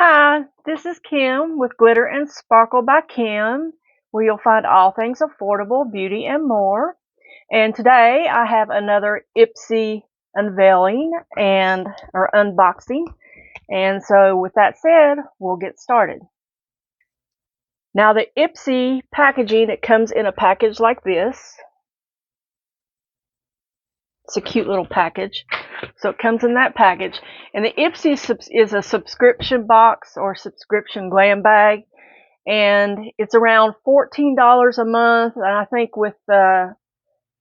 Hi, this is Kim with Glitter and Sparkle by Kim, where you'll find all things affordable, beauty, and more. And today I have another Ipsy unveiling or unboxing. And so with that said, we'll get started. Now the Ipsy packaging, it comes in a package like this. It's a cute little package. So it comes in that package. And the Ipsy is a subscription box or subscription glam bag. And it's around $14 a month. And I think with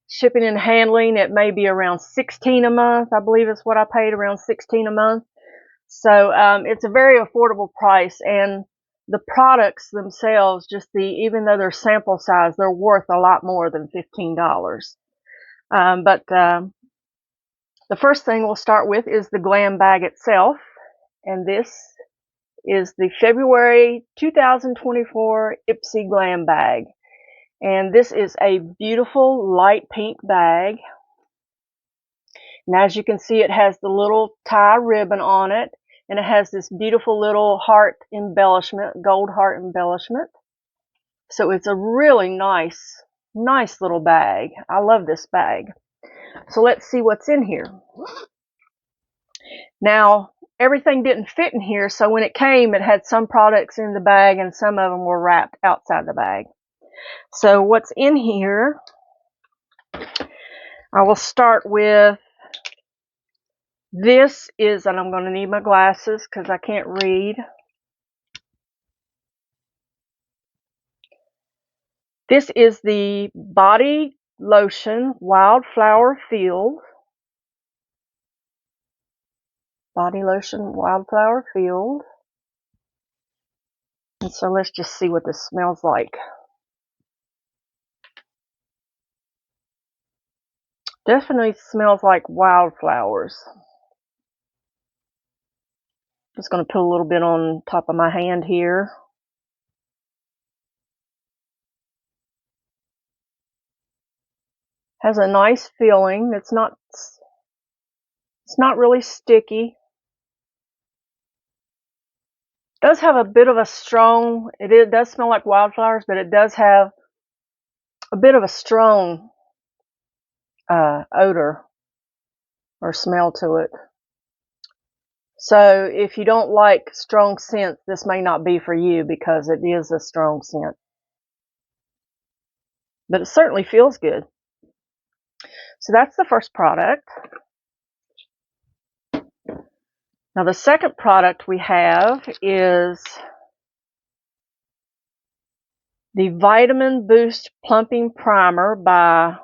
shipping and handling, it may be around $16 a month. I believe is what I paid, around $16 a month. So it's a very affordable price. And the products themselves, even though they're sample size, they're worth a lot more than $15. But the first thing we'll start with is the glam bag itself. And this is the February 2024 Ipsy Glam Bag. And this is a beautiful light pink bag. And as you can see, it has the little tie ribbon on it. And it has this beautiful little heart embellishment, gold heart embellishment. So it's a really nice little bag. I love this bag. So let's see what's in here. Now, everything didn't fit in here, so when it came, it had some products in the bag and some of them were wrapped outside the bag. So what's in here, I will start with, this is, and I'm going to need my glasses because I can't read. This is the body lotion Wildflower Field. Body lotion Wildflower Field. And so let's just see what this smells like. Definitely smells like wildflowers. Just going to put a little bit on top of my hand here. Has a nice feeling. It's not really sticky. Does have a bit of a strong, it does smell like wildflowers, but it does have a bit of a strong odor or smell to it. So if you don't like strong scents, this may not be for you because it is a strong scent. But it certainly feels good. So that's the first product. Now the second product we have is the Vitamin Boost Plumping Primer by,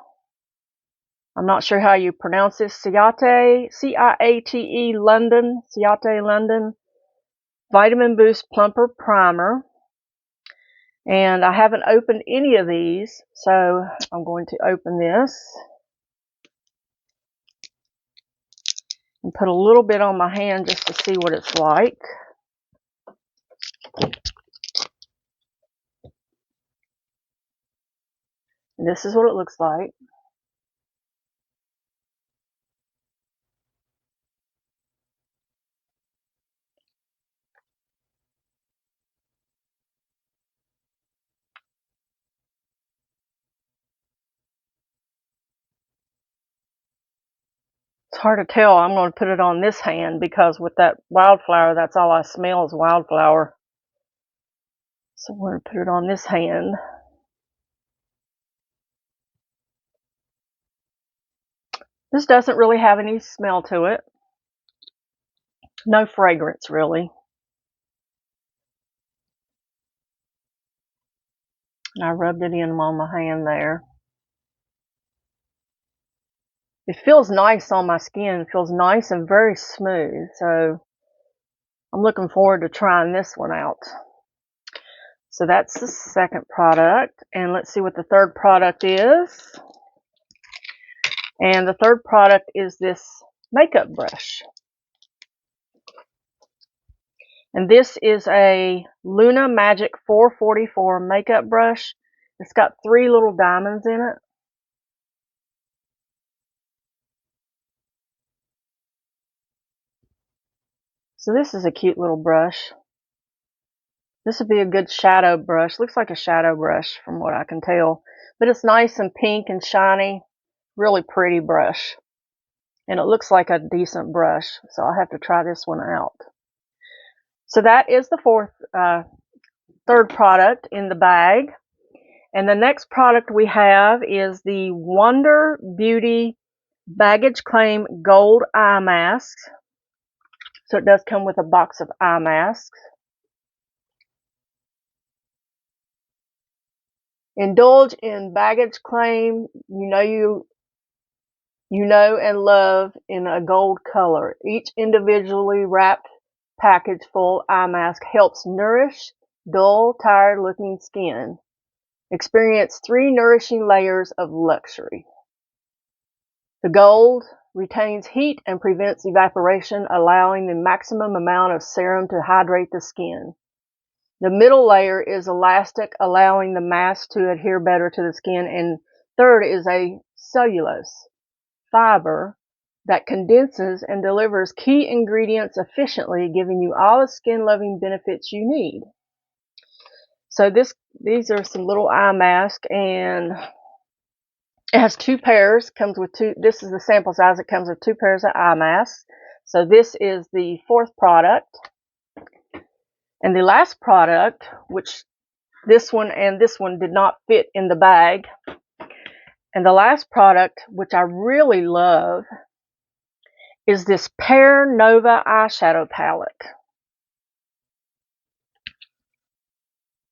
I'm not sure how you pronounce this, Ciate, C-I-A-T-E London, Ciate London Vitamin Boost Plumper Primer. And I haven't opened any of these, so I'm going to open this and put a little bit on my hand just to see what it's like. And this is what it looks like. It's hard to tell. I'm going to put it on this hand because with that wildflower, that's all I smell is wildflower. So I'm going to put it on this hand. This doesn't really have any smell to it. No fragrance, really. And I rubbed it in on my hand there. It feels nice on my skin. It feels nice and very smooth. So I'm looking forward to trying this one out. So that's the second product. And let's see what the third product is. And the third product is this makeup brush. And this is a Luna Magic 444 makeup brush. It's got 3 little diamonds in it. So this is a cute little brush. This would be a good shadow brush. Looks like a shadow brush from what I can tell. But it's nice and pink and shiny. Really pretty brush. And it looks like a decent brush. So I'll have to try this one out. So that is the third product in the bag. And the next product we have is the Wonder Beauty Baggage Claim Gold Eye Masks. So it does come with a box of eye masks. Indulge in baggage claim you know and love in a gold color. Each individually wrapped package full eye mask helps nourish dull, tired-looking skin. Experience 3 nourishing layers of luxury. The gold retains heat and prevents evaporation, allowing the maximum amount of serum to hydrate the skin. The middle layer is elastic, allowing the mask to adhere better to the skin. And third is a cellulose fiber that condenses and delivers key ingredients efficiently, giving you all the skin-loving benefits you need. So these are some little eye masks, and it has 2 pairs. Comes with 2. This is the sample size. It comes with 2 pairs of eye masks. So this is the 4th product. And the last product, which this one and this one did not fit in the bag. And the last product, which I really love, is this Pear Nova eyeshadow palette.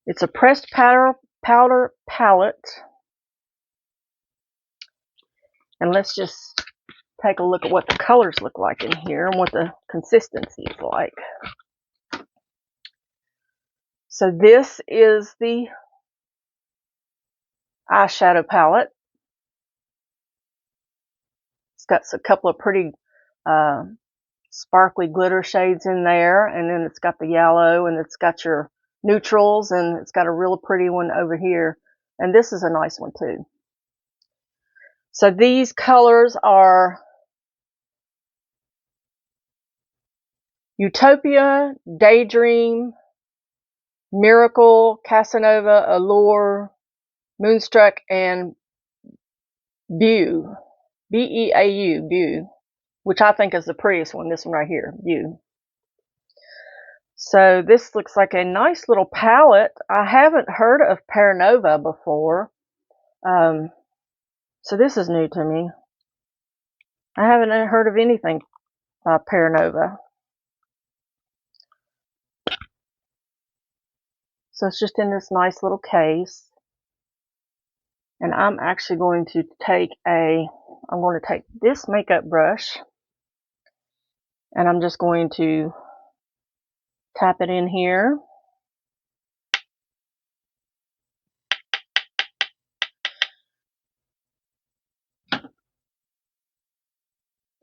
It's a pressed powder palette. And let's just take a look at what the colors look like in here and what the consistency is like. So this is the eyeshadow palette. It's got a couple of pretty sparkly glitter shades in there, and then it's got the yellow, and it's got your neutrals, and it's got a real pretty one over here, and this is a nice one too. So these colors are Utopia, Daydream, Miracle, Casanova, Allure, Moonstruck, and Beau, B-E-A-U, Beau, which I think is the prettiest one, this one right here, Beau. So this looks like a nice little palette. I haven't heard of Pear Nova before. So this is new to me. I haven't heard of anything Pear Nova. So it's just in this nice little case. And I'm actually going to take this makeup brush, and I'm just going to tap it in here.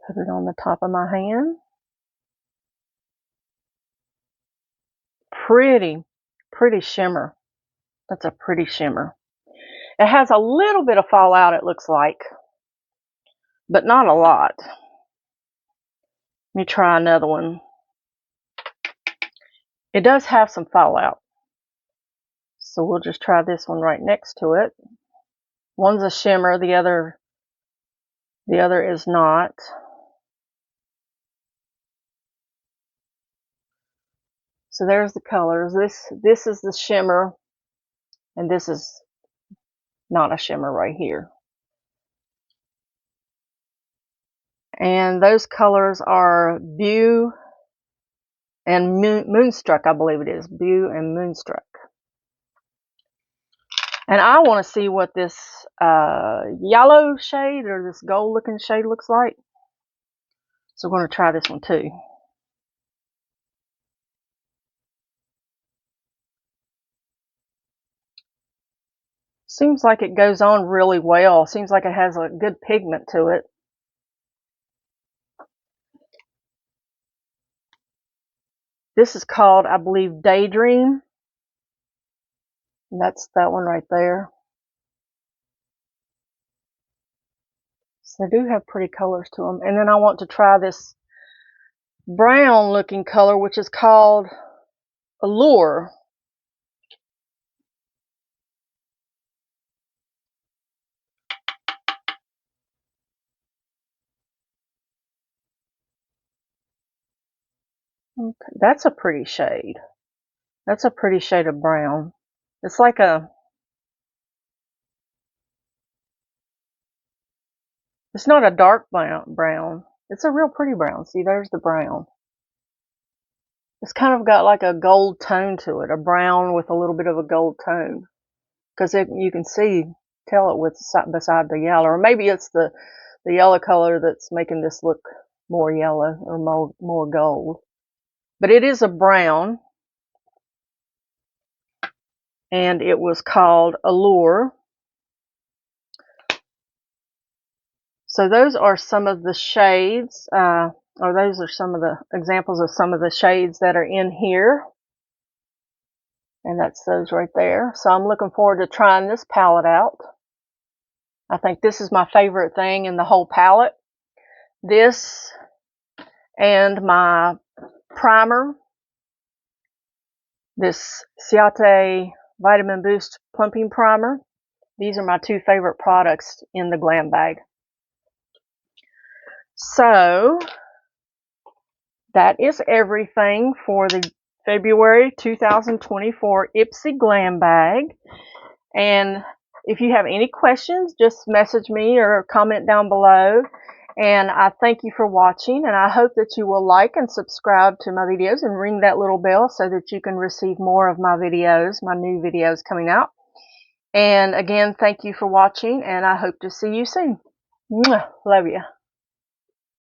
Put it on the top of my hand. Pretty shimmer. That's a pretty shimmer. It has a little bit of fallout, it looks like, but not a lot. Let me try another one. It does have some fallout. So we'll just try this one right next to it. One's a shimmer, the other is not. So there's the colors. This is the shimmer, and this is not a shimmer right here. And those colors are Beau and Moonstruck, I believe it is. Beau and Moonstruck. And I want to see what this yellow shade or this gold looking shade looks like. So we're going to try this one too. Seems like it goes on really well. Seems like it has a good pigment to it. This is called, I believe, Daydream. And that's that one right there. So they do have pretty colors to them. And then I want to try this brown looking color, which is called Allure. Okay, that's a pretty shade. That's a pretty shade of brown. It's like a, it's not a dark brown. It's a real pretty brown. See, there's the brown. It's kind of got like a gold tone to it, a brown with a little bit of a gold tone. Because you can tell it with beside the yellow, or maybe it's the yellow color that's making this look more yellow or more gold. But it is a brown, and it was called Allure. So those are some of the shades, or those are some of the examples of some of the shades that are in here. And that's those right there. So I'm looking forward to trying this palette out. I think this is my favorite thing in the whole palette. This and my primer, this Ciate Vitamin Boost Plumping Primer. These are my two favorite products in the Glam Bag. So that is everything for the February 2024 Ipsy Glam Bag. And if you have any questions, just message me or comment down below. And I thank you for watching, and I hope that you will like and subscribe to my videos and ring that little bell so that you can receive more of my videos, my new videos coming out. And again, thank you for watching, and I hope to see you soon. Mwah. Love you.